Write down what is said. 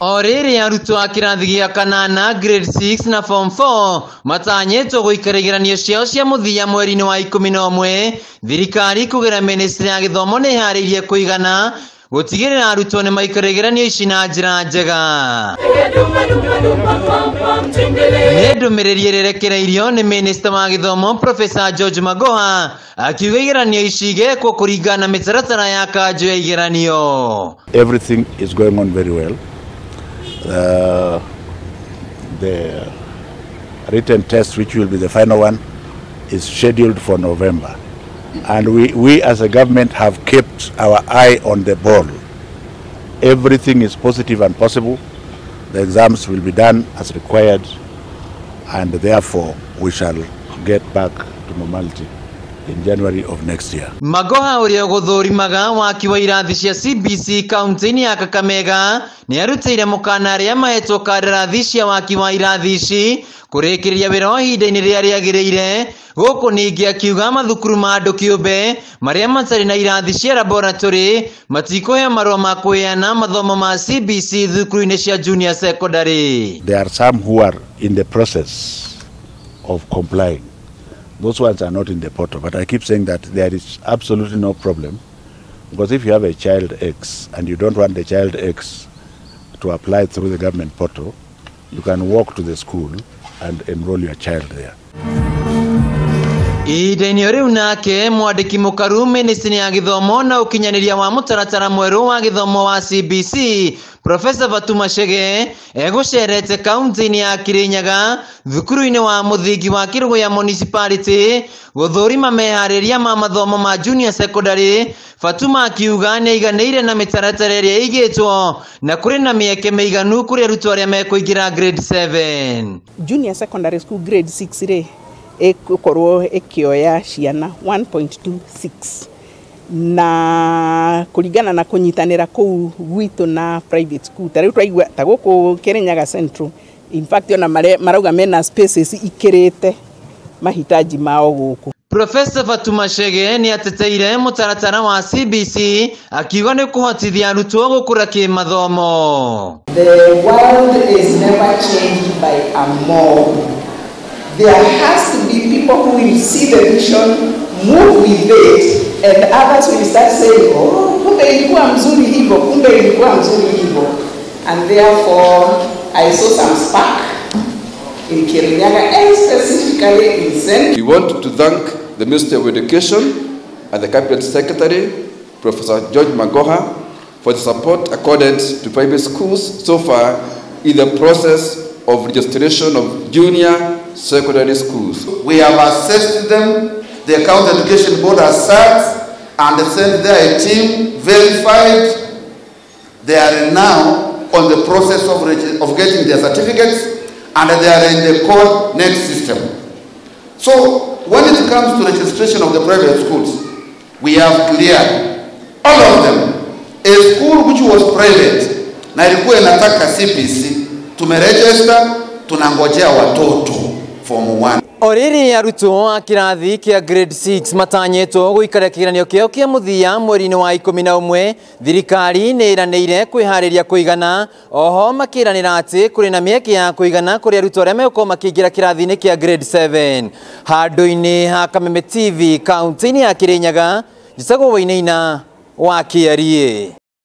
Oriri arutwo a kirathi gĩa kanana grade 6 na form 4 matanyĩtwo gũikara igeranio ciao cia mũthia mweri-inĩ wa 11. Thirikari kũgerera ministry ya gĩthomo nĩ ĩharĩirie kũigana gũtigĩrĩra arutwo nĩ maikara igeranio ici na njĩra njega. Nĩ ndũmĩrĩri ĩrerekereirio nĩ Minister wa gĩthomo Professor George Magoha akiuga igeranio ici igekwo kũringana na mĩtaratara ya kanjũ ya igeranio. Everything is going on very well. The written test, which will be the final one, is scheduled for November. And we as a government have kept our eye on the ball. Everything is positive and possible. The exams will be done as required, and therefore we shall get back to normality in January of next year. Magoha uria guthurimaga waki wa irathi cia CBC kaunti-ini ya Kameme ni arutire mukana aria mahetwo kandarathi cia waki wa irathi ici kurikiria wira wa ihinda-ini riria riagiriire. Guku ningi akiuga mathukuru ma andu kiumbe maria matari na irathi cia laboratory matikuhea marua ma kuheana mathomo ma CBC thukuru-ini cia junior secondary. There are some who are in the process of complying. Those ones are not in the portal, but I keep saying that there is absolutely no problem, because if you have a child X and you don't want the child X to apply through the government portal, you can walk to the school and enroll your child there. Igeranio riu nake mwandiki mukaru ministry ya githomo na ukinyaniria wa mutaratara mweru wa githomo wa CBC Professor Fatuma Shege egucerete kaunti-ini ya Kirinyaga thukuru-ini wa muthingi wa Kirugu ya municipality guthurima mehariria ma mathomo ma junior secondary. Fatuma akiuga nĩ aiganĩire na mĩtaratara ĩrĩa ĩigĩtwo na kũrĩ na mĩeke mĩiganu kũrĩ arutwo arĩa mekũingĩra grade 7. Junior secondary school grade 6 rĩ ĩkorwo ĩkĩoya ciana 1.26 na kũringana na kũnyitanĩra kũu gwitũ na private school. Tarĩu twaigua ta gũkũ Kirinyaga Central, in fact ona marauga mena spaces ikĩrĩte mahitaji mao gũkũ. Professor Fatuma Shege ni ateteire mutaratara wa CBC akiuga nĩ kũhotithia arutwo gũkũra kĩmathomo. The world is never changed by a mob. There has to be people who will see the vision, move with it, and others will start saying, oh, kumbe ilikuwa mzuri hivyo, kumbe ilikuwa mzuri hivyo. And therefore, I saw some spark in Kirinyaga and specifically in Zen. We want to thank the Ministry of Education and the Cabinet Secretary, Professor George Magoha, for the support accorded to private schools so far in the process of registration of junior secondary schools. We have assessed them, the County Education Board has sat and sent their team, verified. They are now on the process of getting their certificates, and they are in the coordinate system. So when it comes to registration of the private schools, we have cleared all of them. A school which was private na ilikuwa inataka CBC, tumeregister, tunangojea watoto form 1. Oriri arutwo a kirathi kia grade 6 matanyĩtwo gũikara kĩgeranio kĩao kĩa mũthia mweri-inĩ wa 11. Thirikari nĩ ĩranĩire kwĩharĩria kũigana, oho makĩranĩra atĩ kũrĩ na mĩeke ya kũigana kũrĩ arutwo arĩa megũkorwo makĩingĩra kĩrathi-inĩ kĩa grade 7. Handũ-inĩ ha Kameme TV kaunti-inĩ ya Kirinyaga, njĩtagwo Wainaina wa Kiarie.